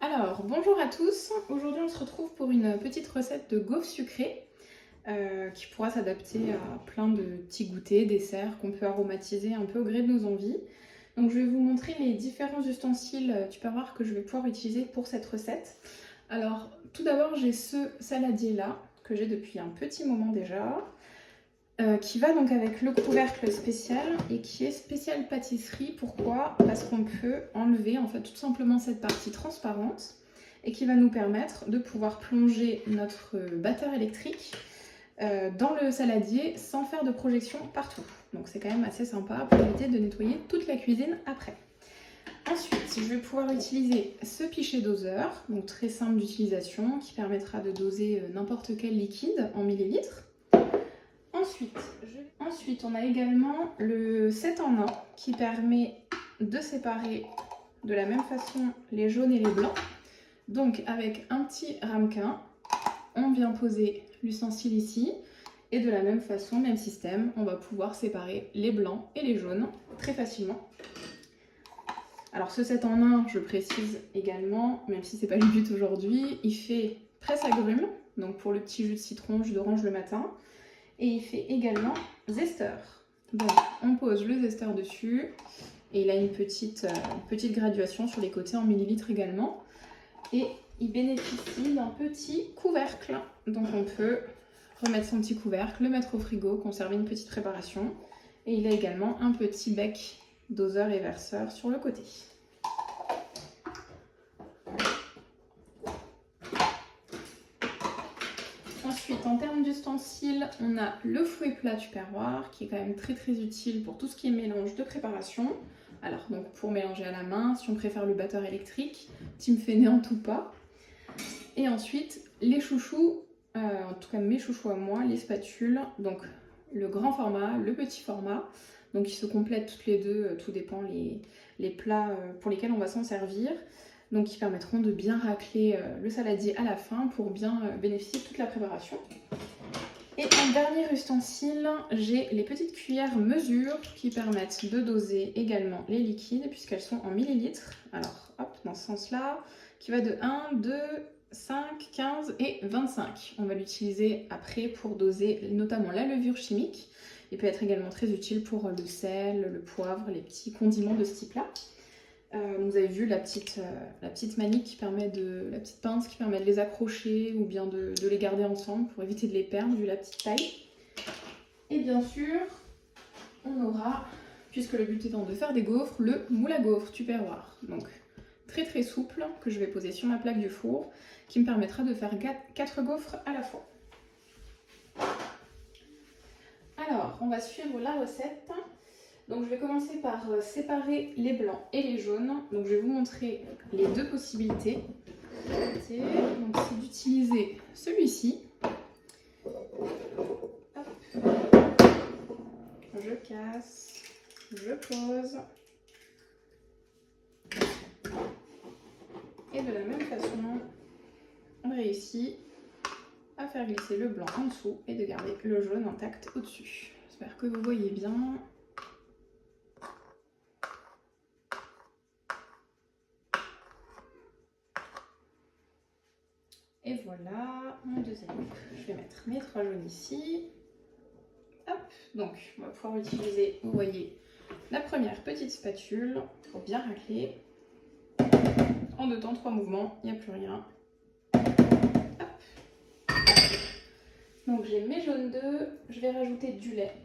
Alors, bonjour à tous. Aujourd'hui, on se retrouve pour une petite recette de gaufres sucrées qui pourra s'adapter à plein de petits goûters, desserts qu'on peut aromatiser un peu au gré de nos envies. Donc, je vais vous montrer les différents ustensiles Tupperware que je vais pouvoir utiliser pour cette recette. Alors, tout d'abord, j'ai ce saladier-là que j'ai depuis un petit moment déjà. Qui va donc avec le couvercle spécial et qui est spécial pâtisserie. Pourquoi? Parce qu'on peut enlever en fait tout simplement cette partie transparente et qui va nous permettre de pouvoir plonger notre batteur électrique dans le saladier sans faire de projection partout. Donc c'est quand même assez sympa pour éviter de nettoyer toute la cuisine après. Ensuite, je vais pouvoir utiliser ce pichet doseur, donc très simple d'utilisation, qui permettra de doser n'importe quel liquide en millilitres. Ensuite, on a également le 7 en 1 qui permet de séparer de la même façon les jaunes et les blancs. Donc avec un petit ramequin, on vient poser l'ustensile ici et de la même façon, même système, on va pouvoir séparer les blancs et les jaunes très facilement. Alors ce 7 en 1, je précise également, même si c'est pas le but aujourd'hui, il fait presse agrumes, donc pour le petit jus de citron, jus d'orange le matin. Et il fait également zesteur. Donc on pose le zesteur dessus et il a une petite graduation sur les côtés en millilitres également. Et il bénéficie d'un petit couvercle. Donc on peut remettre son petit couvercle, le mettre au frigo, conserver une petite préparation. Et il a également un petit bec doseur et verseur sur le côté. Ensuite, en termes d'ustensiles, on a le fouet plat Tupperware qui est quand même très utile pour tout ce qui est mélange de préparation. Alors, donc pour mélanger à la main, si on préfère le batteur électrique, team fainéant ou pas. Et ensuite, les chouchous, en tout cas mes chouchous à moi, les spatules, donc le grand format, le petit format. Donc ils se complètent toutes les deux, tout dépend les plats pour lesquels on va s'en servir. Donc qui permettront de bien racler le saladier à la fin pour bien bénéficier de toute la préparation. Et en dernier ustensile, j'ai les petites cuillères mesure qui permettent de doser également les liquides puisqu'elles sont en millilitres. Alors hop, dans ce sens-là, qui va de 1, 2, 5, 15 et 25. On va l'utiliser après pour doser notamment la levure chimique. Il peut être également très utile pour le sel, le poivre, les petits condiments de ce type-là. Vous avez vu la petite manique qui permet la petite pince qui permet de les accrocher ou bien de les garder ensemble pour éviter de les perdre vu la petite taille. Et bien sûr, on aura, puisque le but étant de faire des gaufres, le moule à gaufres Tupperware. Donc très souple que je vais poser sur ma plaque du four qui me permettra de faire 4 gaufres à la fois. Alors, on va suivre la recette. Donc je vais commencer par séparer les blancs et les jaunes. Donc je vais vous montrer les deux possibilités. Donc c'est d'utiliser celui-ci. Je casse, je pose. Et de la même façon, on réussit à faire glisser le blanc en dessous et de garder le jaune intact au-dessus. J'espère que vous voyez bien. Et voilà, mon deuxième. Je vais mettre mes 3 jaunes ici. Hop, donc on va pouvoir utiliser, vous voyez, la première petite spatule pour bien racler. En 2 temps, 3 mouvements, il n'y a plus rien. Hop. Donc j'ai mes jaunes d'œufs, je vais rajouter du lait.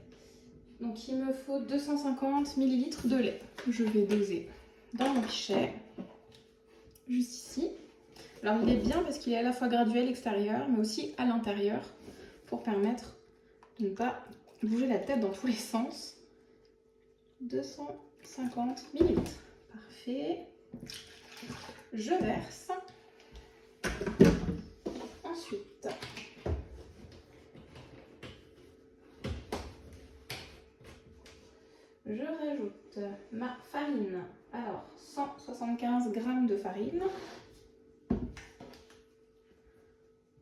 Donc il me faut 250 ml de lait. Je vais doser dans mon pichet, juste ici. Alors il est bien parce qu'il est à la fois graduel extérieur mais aussi à l'intérieur pour permettre de ne pas bouger la tête dans tous les sens. 250 ml. Parfait. Je verse. Ensuite, je rajoute ma farine. Alors 175 g de farine.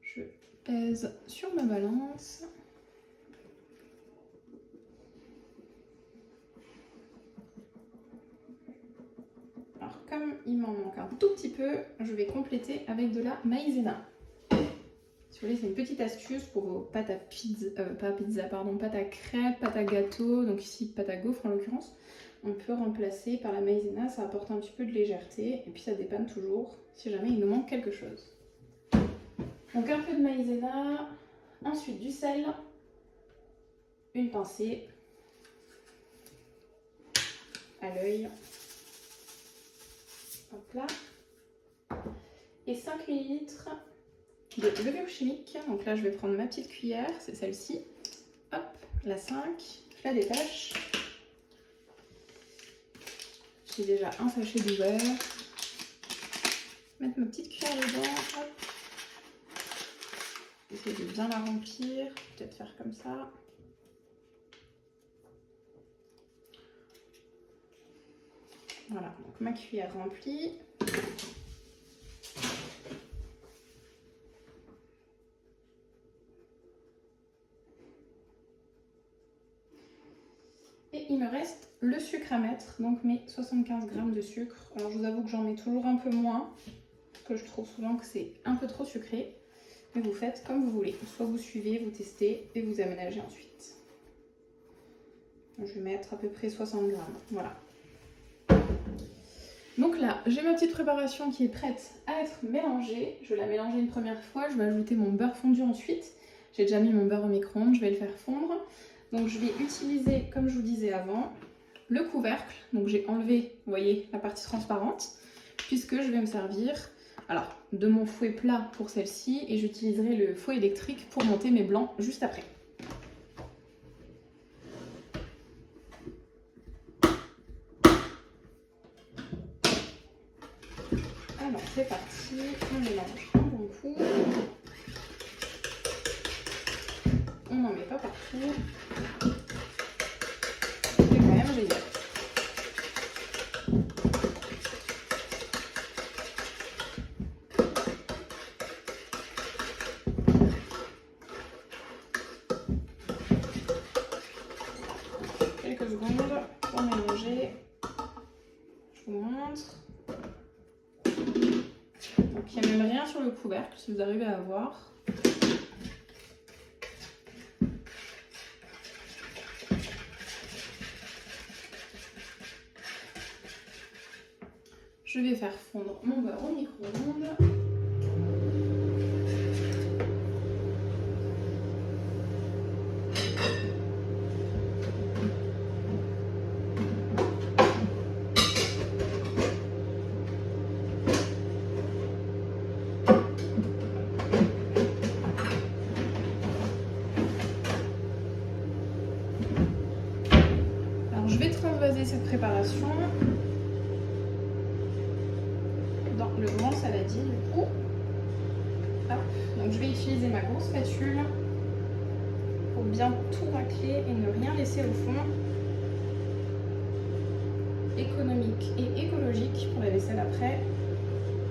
Je pèse sur ma balance. Alors comme il m'en manque un tout petit peu. Je vais compléter avec de la maïzena. Si vous voulez, c'est une petpetite astuce pour vos pâtes à pizza, pâtes à crêpes, pâtes à gâteau, donc ici pâtes à gaufre en l'occurrence. On peut remplacer par la maïzena, ça apporte un petit peu de légèreté et puis ça dépanne toujours si jamais il nous manque quelque chose. Donc un peu de maïzena, ensuite du sel, une pincée à l'œil, hop là, et 5 ml de levure chimique. Donc là je vais prendre ma petite cuillère, c'est celle-ci, hop, la 5, je la détache. J'ai déjà un sachet d'ouvert. Mettre ma petite cuillère dedans, hop. Essayer de bien la remplir, peut-être faire comme ça. Voilà, donc ma cuillère remplie. Et il me reste le sucre à mettre, donc mes 75 g de sucre. Alors je vous avoue que j'en mets toujours un peu moins, parce que je trouve souvent que c'est un peu trop sucré. Mais vous faites comme vous voulez, soit vous suivez, vous testez et vous aménagez ensuite. Je vais mettre à peu près 60 g, voilà. Donc là, j'ai ma petite préparation qui est prête à être mélangée. Je vais la mélanger une première fois, je vais ajouter mon beurre fondu ensuite. J'ai déjà mis mon beurre au micro-ondes, je vais le faire fondre. Donc je vais utiliser, comme je vous disais avant, le couvercle. Donc j'ai enlevé, vous voyez, la partie transparente, puisque je vais me servir alors, de mon fouet plat pour celle-ci et j'utiliserai le fouet électrique pour monter mes blancs juste après. Alors c'est parti, on mélange un bon coup. On n'en met pas partout. C'est quand même génial. Quelques secondes pour mélanger. Je vous montre. Donc il n'y a même rien sur le couvercle si vous arrivez à voir. Je vais faire fondre mon beurre au micro-ondes. Alors je vais transvaser cette préparation dans le grand saladier du coup. Hop. Donc je vais utiliser ma grosse spatule pour bien tout racler et ne rien laisser au fond. Économique et écologique pour la vaisselle après.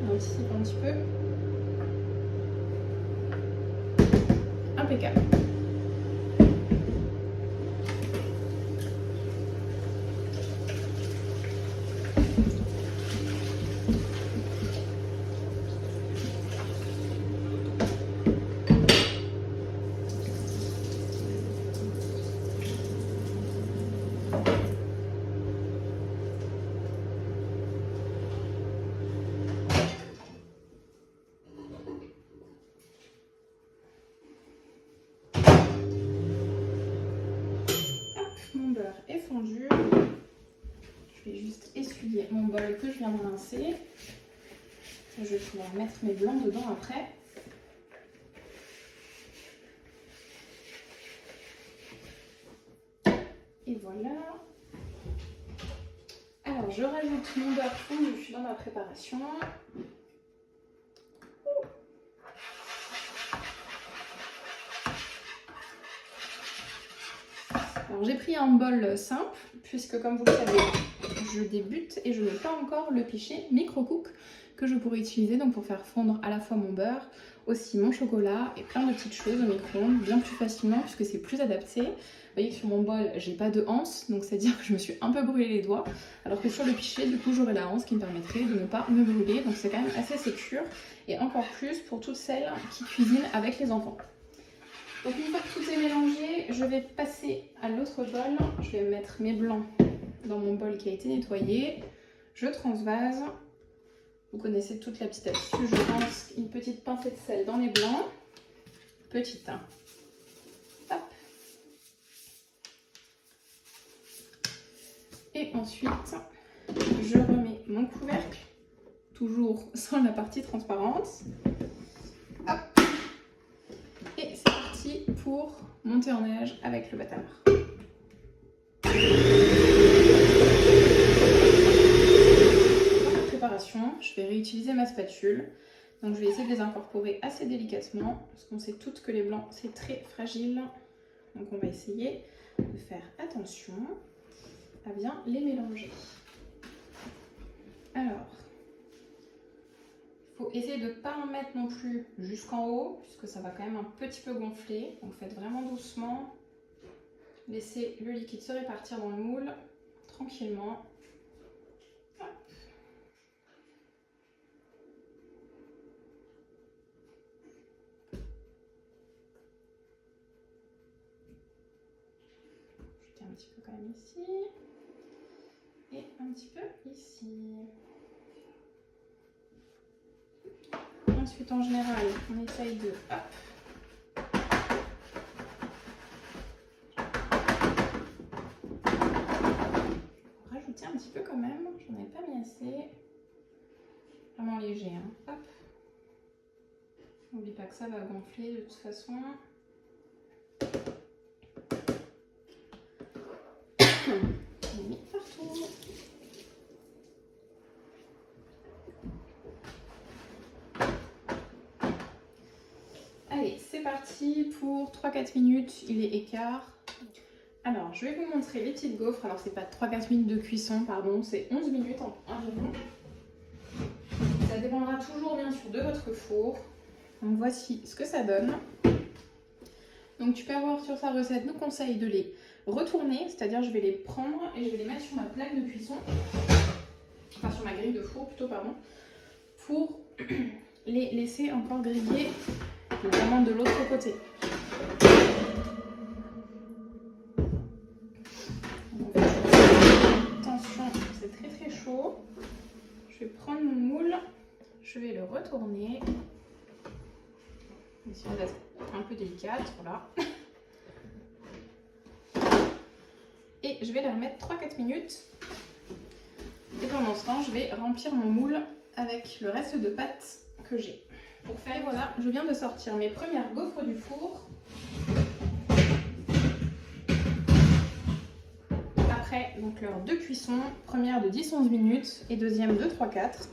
On anticipe un petit peu. Impeccable. Est fondu. Je vais juste essuyer mon bol que je viens de rincer. Je vais pouvoir mettre mes blancs dedans après. Et voilà. Alors je rajoute mon beurre fondu, je suis dans ma préparation. Alors j'ai pris un bol simple, puisque comme vous le savez, je débute et je n'ai pas encore le pichet micro-cook, que je pourrais utiliser donc pour faire fondre à la fois mon beurre, aussi mon chocolat et plein de petites choses au micro-ondes bien plus facilement puisque c'est plus adapté. Vous voyez que sur mon bol j'ai pas de anse, donc c'est à dire que je me suis un peu brûlé les doigts, alors que sur le pichet du coup j'aurai la anse qui me permettrait de ne pas me brûler, donc c'est quand même assez sécure et encore plus pour toutes celles qui cuisinent avec les enfants. Donc une fois que tout est mélangé, je vais passer à l'autre bol, je vais mettre mes blancs dans mon bol qui a été nettoyé, je transvase. Vous connaissez toute la petite astuce, je lance une petite pincée de sel dans les blancs. Petite. Hop. Et ensuite, je remets mon couvercle, toujours sans la partie transparente. Hop. Et c'est parti pour monter en neige avec le batteur. Je vais réutiliser ma spatule, donc je vais essayer de les incorporer assez délicatement parce qu'on sait toutes que les blancs c'est très fragile, donc on va essayer de faire attention à bien les mélanger. Alors, il faut essayer de ne pas en mettre non plus jusqu'en haut puisque ça va quand même un petit peu gonfler, donc faites vraiment doucement, laissez le liquide se répartir dans le moule tranquillement. Un petit peu quand même ici et un petit peu ici. Ensuite en général on essaye de rajouter un petit peu quand même, j'en ai pas mis assez, vraiment léger hein. Hop. N'oublie pas que ça va gonfler de toute façon. J'ai mis partout. Allez, c'est parti pour 3-4 minutes, il est écart. Alors, je vais vous montrer les petites gaufres. Alors, c'est pas 3-4 minutes de cuisson, pardon, c'est 11 minutes environ. Ça dépendra toujours bien sûr de votre four. Donc, voici ce que ça donne. Donc, tu peux avoir sur sa recette, nous conseille de les retourner, c'est-à-dire je vais les prendre et je vais les mettre sur ma plaque de cuisson, enfin sur ma grille de four plutôt, pardon, pour les laisser encore griller, notamment de l'autre côté. Donc, attention, c'est très très chaud. Je vais prendre mon moule, je vais le retourner. Ici, on va être un peu délicate, voilà. Et je vais la remettre 3-4 minutes. Et pendant ce temps, je vais remplir mon moule avec le reste de pâte que j'ai. Pour faire, voilà, je viens de sortir mes premières gaufres du four. Après donc l'heure de cuisson, première de 10-11 minutes et deuxième de 3-4.